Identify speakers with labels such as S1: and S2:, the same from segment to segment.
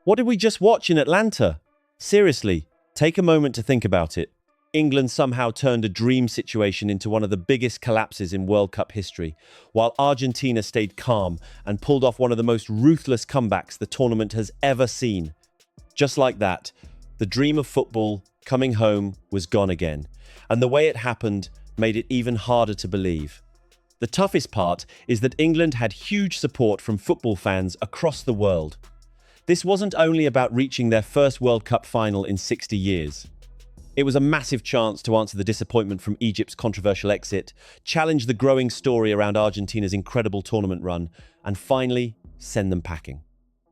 S1: What did we just watch in Atlanta? Seriously, take a moment to think about it. England somehow turned a dream situation into one of the biggest collapses in World Cup history, while Argentina stayed calm and pulled off one of the most ruthless comebacks the tournament has ever seen. Just like that, the dream of football coming home was gone again, and the way it happened made it even harder to believe. The toughest part is that England had huge support from football fans across the world. This wasn't only about reaching their first World Cup final in 60 years. It was a massive chance to answer the disappointment from Egypt's controversial exit, challenge the growing story around Argentina's incredible tournament run, and finally send them packing.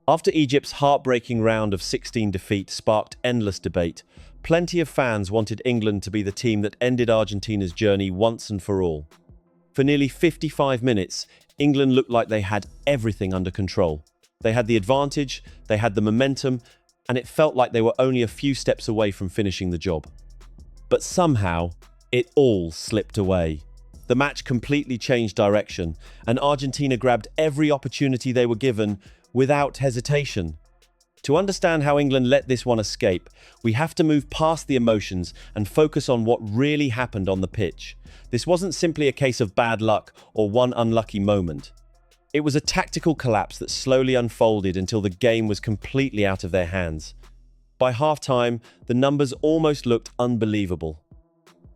S1: After Egypt's heartbreaking round of 16 defeat sparked endless debate, plenty of fans wanted England to be the team that ended Argentina's journey once and for all. For nearly 55 minutes, England looked like they had everything under control. They had the advantage, they had the momentum, and it felt like they were only a few steps away from finishing the job. But somehow, it all slipped away. The match completely changed direction, and Argentina grabbed every opportunity they were given without hesitation. To understand how England let this one escape, we have to move past the emotions and focus on what really happened on the pitch. This wasn't simply a case of bad luck or one unlucky moment. It was a tactical collapse that slowly unfolded until the game was completely out of their hands. By halftime, the numbers almost looked unbelievable.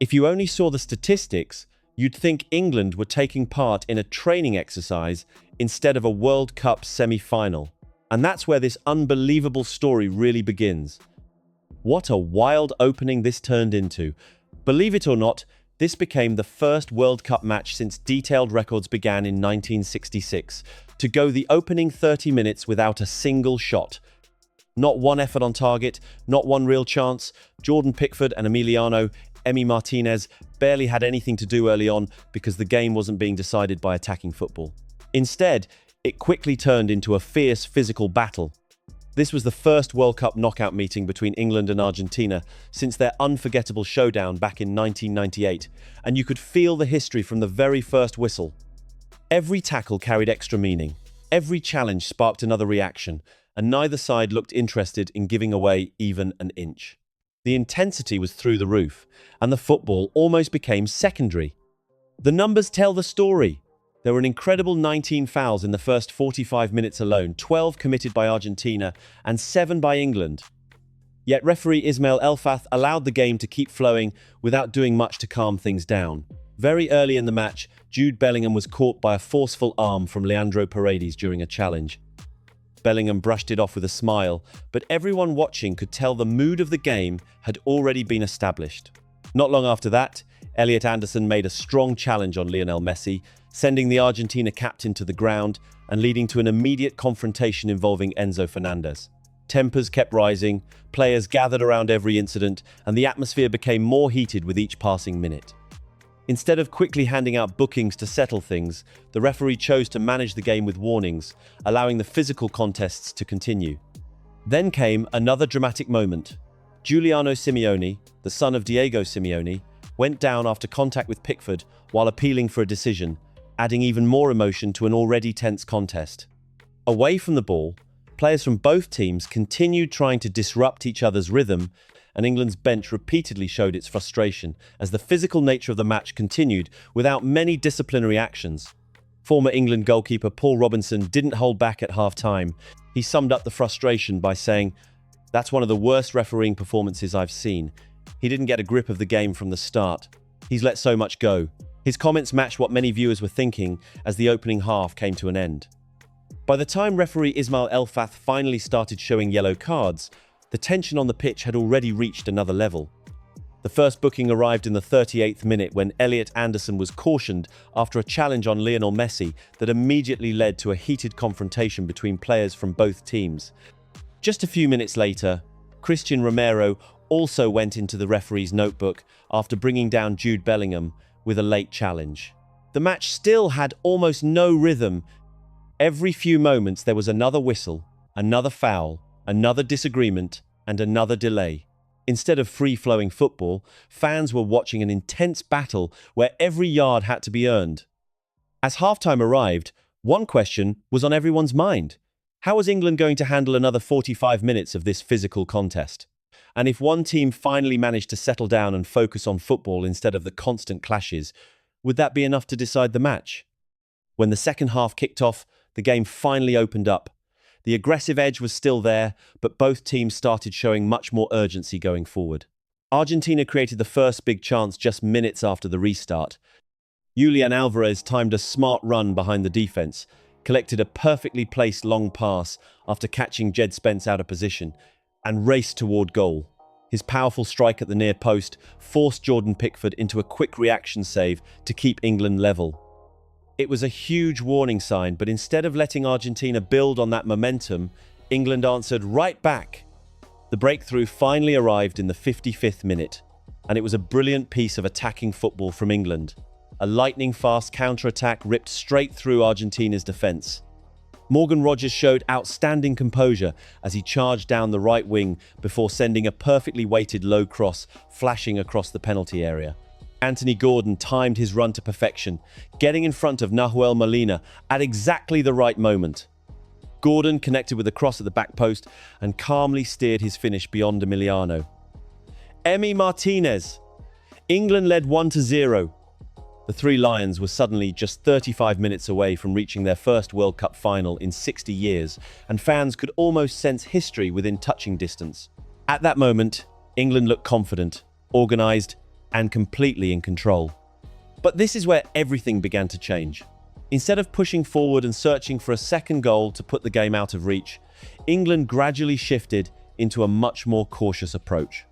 S1: If you only saw the statistics, you'd think England were taking part in a training exercise instead of a World Cup semi-final. And that's where this unbelievable story really begins. What a wild opening this turned into. Believe it or not, this became the first World Cup match since detailed records began in 1966 to go the opening 30 minutes without a single shot. Not one effort on target, not one real chance. Jordan Pickford and Emi Martinez barely had anything to do early on because the game wasn't being decided by attacking football. Instead, it quickly turned into a fierce physical battle. This was the first World Cup knockout meeting between England and Argentina since their unforgettable showdown back in 1998, and you could feel the history from the very first whistle. Every tackle carried extra meaning. Every challenge sparked another reaction, and neither side looked interested in giving away even an inch. The intensity was through the roof, and the football almost became secondary. The numbers tell the story. There were an incredible 19 fouls in the first 45 minutes alone, 12 committed by Argentina and 7 by England. Yet referee Ismail Elfath allowed the game to keep flowing without doing much to calm things down. Very early in the match, Jude Bellingham was caught by a forceful arm from Leandro Paredes during a challenge. Bellingham brushed it off with a smile, but everyone watching could tell the mood of the game had already been established. Not long after that, Elliot Anderson made a strong challenge on Lionel Messi, sending the Argentina captain to the ground and leading to an immediate confrontation involving Enzo Fernandez. Tempers kept rising, players gathered around every incident, and the atmosphere became more heated with each passing minute. Instead of quickly handing out bookings to settle things, the referee chose to manage the game with warnings, allowing the physical contests to continue. Then came another dramatic moment. Giuliano Simeone, the son of Diego Simeone, went down after contact with Pickford while appealing for a decision, adding even more emotion to an already tense contest. Away from the ball, players from both teams continued trying to disrupt each other's rhythm, and England's bench repeatedly showed its frustration as the physical nature of the match continued without many disciplinary actions. Former England goalkeeper Paul Robinson didn't hold back at half-time. He summed up the frustration by saying, "That's one of the worst refereeing performances I've seen. He didn't get a grip of the game from the start. He's let so much go." His comments matched what many viewers were thinking as the opening half came to an end. By the time referee Ismail Elfath finally started showing yellow cards, the tension on the pitch had already reached another level. The first booking arrived in the 38th minute when Elliot Anderson was cautioned after a challenge on Lionel Messi that immediately led to a heated confrontation between players from both teams. Just a few minutes later, Christian Romero also went into the referee's notebook after bringing down Jude Bellingham with a late challenge. The match still had almost no rhythm. Every few moments there was another whistle, another foul, another disagreement, and another delay. Instead of free-flowing football, fans were watching an intense battle where every yard had to be earned. As halftime arrived, one question was on everyone's mind. How was England going to handle another 45 minutes of this physical contest? And if one team finally managed to settle down and focus on football instead of the constant clashes, would that be enough to decide the match? When the second half kicked off, the game finally opened up. The aggressive edge was still there, but both teams started showing much more urgency going forward. Argentina created the first big chance just minutes after the restart. Julian Alvarez timed a smart run behind the defense, collected a perfectly placed long pass after catching Jed Spence out of position, and raced toward goal. His powerful strike at the near post forced Jordan Pickford into a quick reaction save to keep England level. It was a huge warning sign, but instead of letting Argentina build on that momentum, England answered right back. The breakthrough finally arrived in the 55th minute, and it was a brilliant piece of attacking football from England. A lightning-fast counter-attack ripped straight through Argentina's defence. Morgan Rogers showed outstanding composure as he charged down the right wing before sending a perfectly weighted low cross flashing across the penalty area. Anthony Gordon timed his run to perfection, getting in front of Nahuel Molina at exactly the right moment. Gordon connected with a cross at the back post and calmly steered his finish beyond Emiliano. Emi Martinez. England led 1-0. The Three Lions were suddenly just 35 minutes away from reaching their first World Cup final in 60 years, and fans could almost sense history within touching distance. At that moment, England looked confident, organised, and completely in control. But this is where everything began to change. Instead of pushing forward and searching for a second goal to put the game out of reach, England gradually shifted into a much more cautious approach.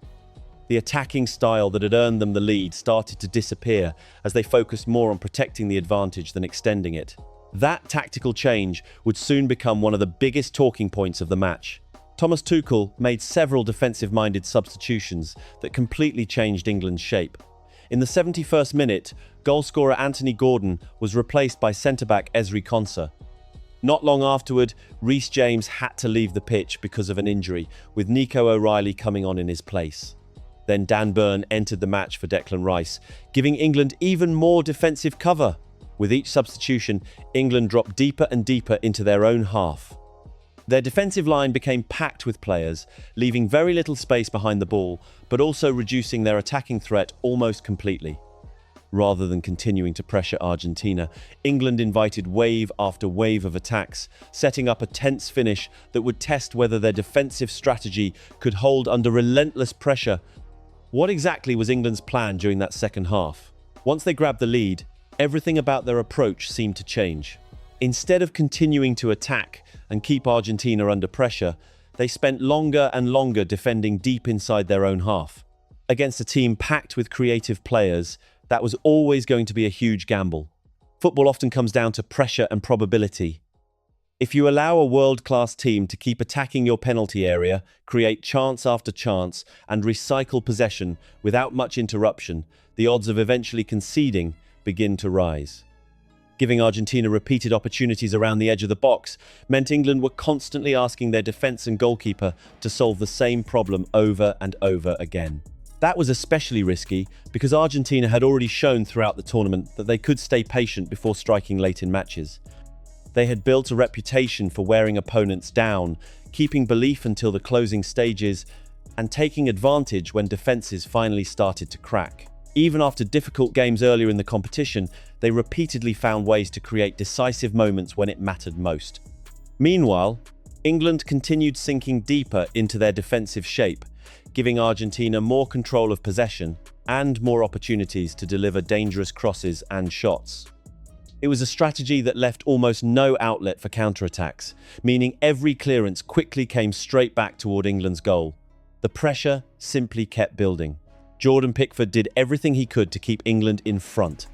S1: The attacking style that had earned them the lead started to disappear as they focused more on protecting the advantage than extending it. That tactical change would soon become one of the biggest talking points of the match. Thomas Tuchel made several defensive-minded substitutions that completely changed England's shape. In the 71st minute, goalscorer Anthony Gordon was replaced by centre-back Ezri Konsa. Not long afterward, Reece James had to leave the pitch because of an injury, with Nico O'Reilly coming on in his place. Then Dan Burn entered the match for Declan Rice, giving England even more defensive cover. With each substitution, England dropped deeper and deeper into their own half. Their defensive line became packed with players, leaving very little space behind the ball, but also reducing their attacking threat almost completely. Rather than continuing to pressure Argentina, England invited wave after wave of attacks, setting up a tense finish that would test whether their defensive strategy could hold under relentless pressure. What exactly was England's plan during that second half? Once they grabbed the lead, everything about their approach seemed to change. Instead of continuing to attack and keep Argentina under pressure, they spent longer and longer defending deep inside their own half. Against a team packed with creative players, that was always going to be a huge gamble. Football often comes down to pressure and probability. If you allow a world-class team to keep attacking your penalty area, create chance after chance, and recycle possession without much interruption, the odds of eventually conceding begin to rise. Giving Argentina repeated opportunities around the edge of the box meant England were constantly asking their defence and goalkeeper to solve the same problem over and over again. That was especially risky because Argentina had already shown throughout the tournament that they could stay patient before striking late in matches. They had built a reputation for wearing opponents down, keeping belief until the closing stages, and taking advantage when defences finally started to crack. Even after difficult games earlier in the competition, they repeatedly found ways to create decisive moments when it mattered most. Meanwhile, England continued sinking deeper into their defensive shape, giving Argentina more control of possession and more opportunities to deliver dangerous crosses and shots. It was a strategy that left almost no outlet for counterattacks, meaning every clearance quickly came straight back toward England's goal. The pressure simply kept building. Jordan Pickford did everything he could to keep England in front.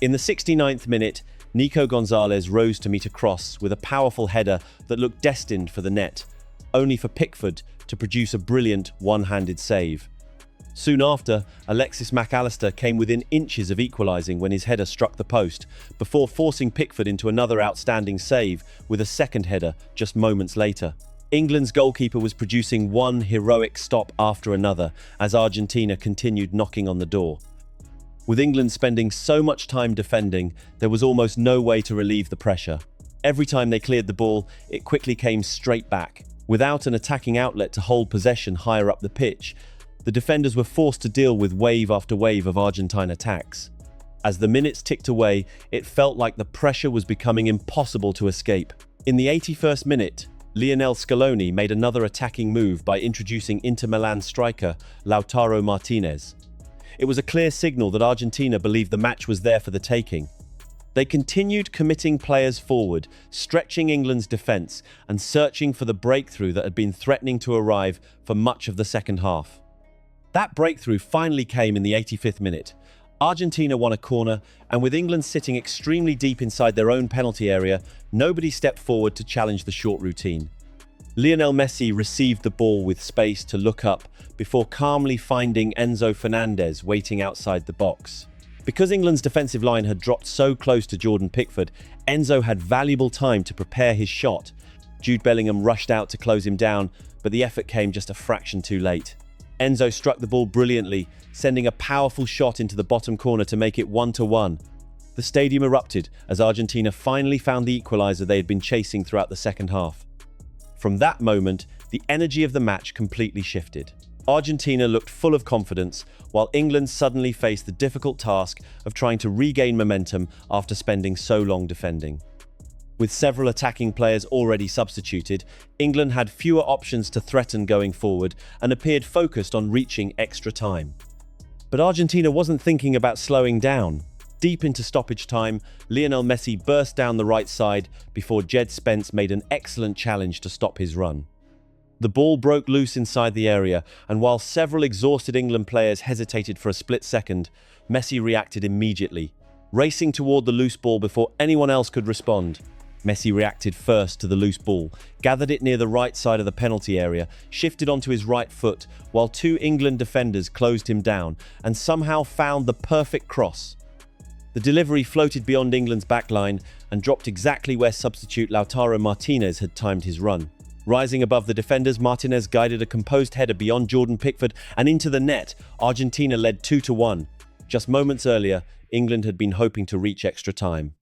S1: In the 69th minute, Nico Gonzalez rose to meet a cross with a powerful header that looked destined for the net, only for Pickford to produce a brilliant one-handed save. Soon after, Alexis Mac Allister came within inches of equalising when his header struck the post, before forcing Pickford into another outstanding save with a second header just moments later. England's goalkeeper was producing one heroic stop after another as Argentina continued knocking on the door. With England spending so much time defending, there was almost no way to relieve the pressure. Every time they cleared the ball, it quickly came straight back. Without an attacking outlet to hold possession higher up the pitch, the defenders were forced to deal with wave after wave of Argentine attacks. As the minutes ticked away, it felt like the pressure was becoming impossible to escape. In the 81st minute, Lionel Scaloni made another attacking move by introducing Inter Milan striker Lautaro Martinez. It was a clear signal that Argentina believed the match was there for the taking. They continued committing players forward, stretching England's defence and searching for the breakthrough that had been threatening to arrive for much of the second half. That breakthrough finally came in the 85th minute. Argentina won a corner, and with England sitting extremely deep inside their own penalty area, nobody stepped forward to challenge the short routine. Lionel Messi received the ball with space to look up before calmly finding Enzo Fernandez waiting outside the box. Because England's defensive line had dropped so close to Jordan Pickford, Enzo had valuable time to prepare his shot. Jude Bellingham rushed out to close him down, but the effort came just a fraction too late. Enzo struck the ball brilliantly, sending a powerful shot into the bottom corner to make it 1-1. The stadium erupted as Argentina finally found the equaliser they had been chasing throughout the second half. From that moment, the energy of the match completely shifted. Argentina looked full of confidence, while England suddenly faced the difficult task of trying to regain momentum after spending so long defending. With several attacking players already substituted, England had fewer options to threaten going forward and appeared focused on reaching extra time. But Argentina wasn't thinking about slowing down. Deep into stoppage time, Lionel Messi burst down the right side before Jed Spence made an excellent challenge to stop his run. The ball broke loose inside the area, and while several exhausted England players hesitated for a split second, Messi reacted immediately, racing toward the loose ball before anyone else could respond. Messi reacted first to the loose ball, gathered it near the right side of the penalty area, shifted onto his right foot, while two England defenders closed him down, and somehow found the perfect cross. The delivery floated beyond England's backline and dropped exactly where substitute Lautaro Martinez had timed his run. Rising above the defenders, Martinez guided a composed header beyond Jordan Pickford and into the net. Argentina led 2-1. Just moments earlier, England had been hoping to reach extra time.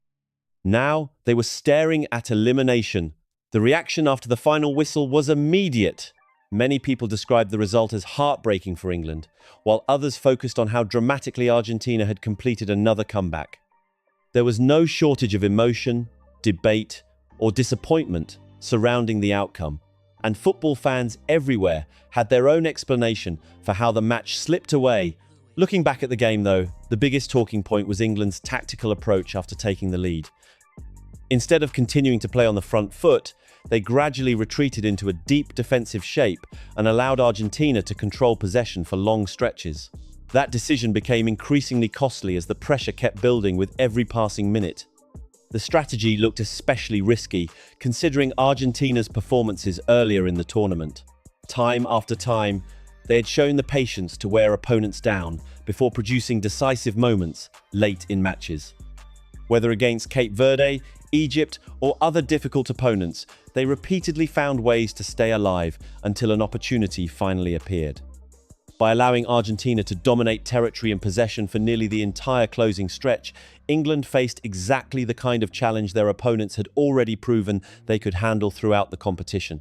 S1: Now, they were staring at elimination. The reaction after the final whistle was immediate. Many people described the result as heartbreaking for England, while others focused on how dramatically Argentina had completed another comeback. There was no shortage of emotion, debate, or disappointment surrounding the outcome, and football fans everywhere had their own explanation for how the match slipped away. Looking back at the game, though, the biggest talking point was England's tactical approach after taking the lead. Instead of continuing to play on the front foot, they gradually retreated into a deep defensive shape and allowed Argentina to control possession for long stretches. That decision became increasingly costly as the pressure kept building with every passing minute. The strategy looked especially risky, considering Argentina's performances earlier in the tournament. Time after time, they had shown the patience to wear opponents down before producing decisive moments late in matches. Whether against Cape Verde, Egypt, or other difficult opponents, they repeatedly found ways to stay alive until an opportunity finally appeared. By allowing Argentina to dominate territory and possession for nearly the entire closing stretch, England faced exactly the kind of challenge their opponents had already proven they could handle throughout the competition.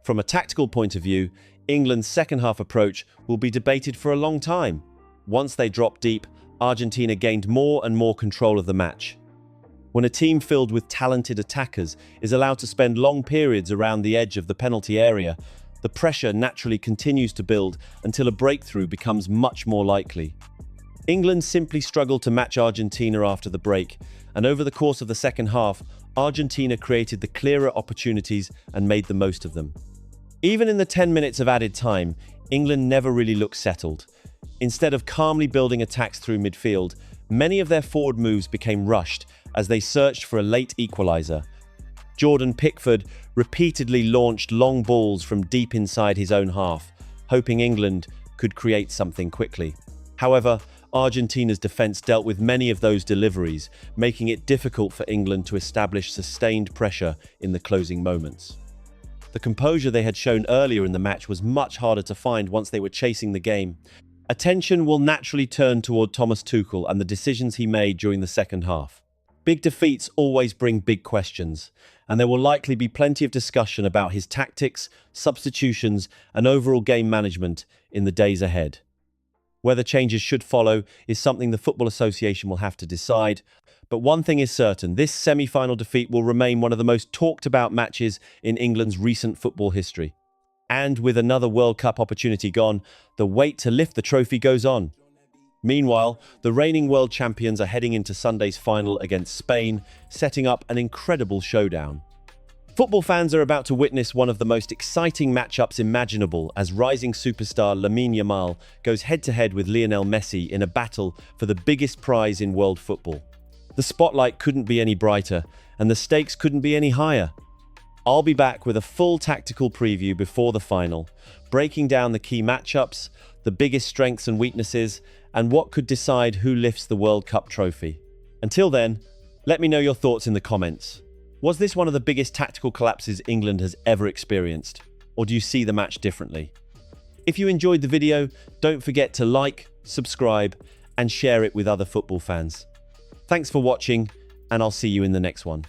S1: From a tactical point of view, England's second-half approach will be debated for a long time. Once they dropped deep, Argentina gained more and more control of the match. When a team filled with talented attackers is allowed to spend long periods around the edge of the penalty area, the pressure naturally continues to build until a breakthrough becomes much more likely. England simply struggled to match Argentina after the break, and over the course of the second half, Argentina created the clearer opportunities and made the most of them. Even in the 10 minutes of added time, England never really looked settled. Instead of calmly building attacks through midfield, many of their forward moves became rushed as they searched for a late equaliser. Jordan Pickford repeatedly launched long balls from deep inside his own half, hoping England could create something quickly. However, Argentina's defence dealt with many of those deliveries, making it difficult for England to establish sustained pressure in the closing moments. The composure they had shown earlier in the match was much harder to find once they were chasing the game. Attention will naturally turn toward Thomas Tuchel and the decisions he made during the second half. Big defeats always bring big questions, and there will likely be plenty of discussion about his tactics, substitutions, and overall game management in the days ahead. Whether changes should follow is something the Football Association will have to decide, but one thing is certain, this semi-final defeat will remain one of the most talked about matches in England's recent football history. And with another World Cup opportunity gone, the wait to lift the trophy goes on. Meanwhile, the reigning world champions are heading into Sunday's final against Spain, setting up an incredible showdown. Football fans are about to witness one of the most exciting matchups imaginable as rising superstar Lamine Yamal goes head-to-head with Lionel Messi in a battle for the biggest prize in world football. The spotlight couldn't be any brighter, and the stakes couldn't be any higher. I'll be back with a full tactical preview before the final, breaking down the key matchups, the biggest strengths and weaknesses, and what could decide who lifts the World Cup trophy. Until then, let me know your thoughts in the comments. Was this one of the biggest tactical collapses England has ever experienced, or do you see the match differently? If you enjoyed the video, don't forget to like, subscribe, and share it with other football fans. Thanks for watching, and I'll see you in the next one.